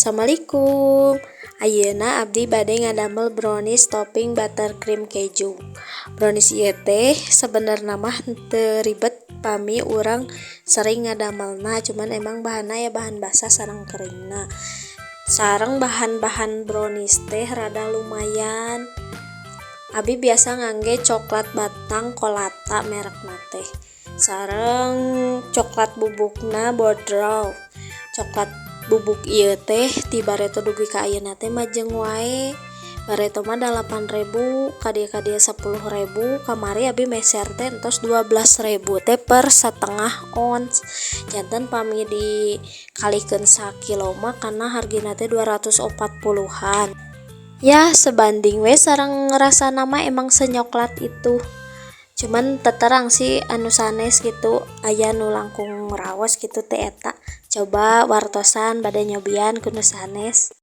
Assalamualaikum. Ayeuna abdi bade ngadamel brownies topping buttercream keju. Brownies ieu teh sebenarnya mah teu ribet pami urang sering ngadamelna, cuman emang bahanna ya bahan basah sareng keringna. Sareng bahan-bahan brownies teh rada lumayan. Abi biasa ngangge coklat batang kolata merekna teh. Sareng coklat bubukna Boudreaux. Coklat bubuk ieu teh ti Barreto dugi ka ayeuna teh majeng wae. Barreto mah 8.000, kadia-kadia 10.000, kamari abi meser teh entos 12.000 teh per setengah ons. Janten pami dikalikeun sakilo mah kana hargina teh 240-an. Ya sebanding we sareng rasana mah emang senyoklat itu. Cuman teterang sih anu sanes gitu, aya nu langkung raos gitu teh eta. Coba wartosan bade nyobian kudu sanes.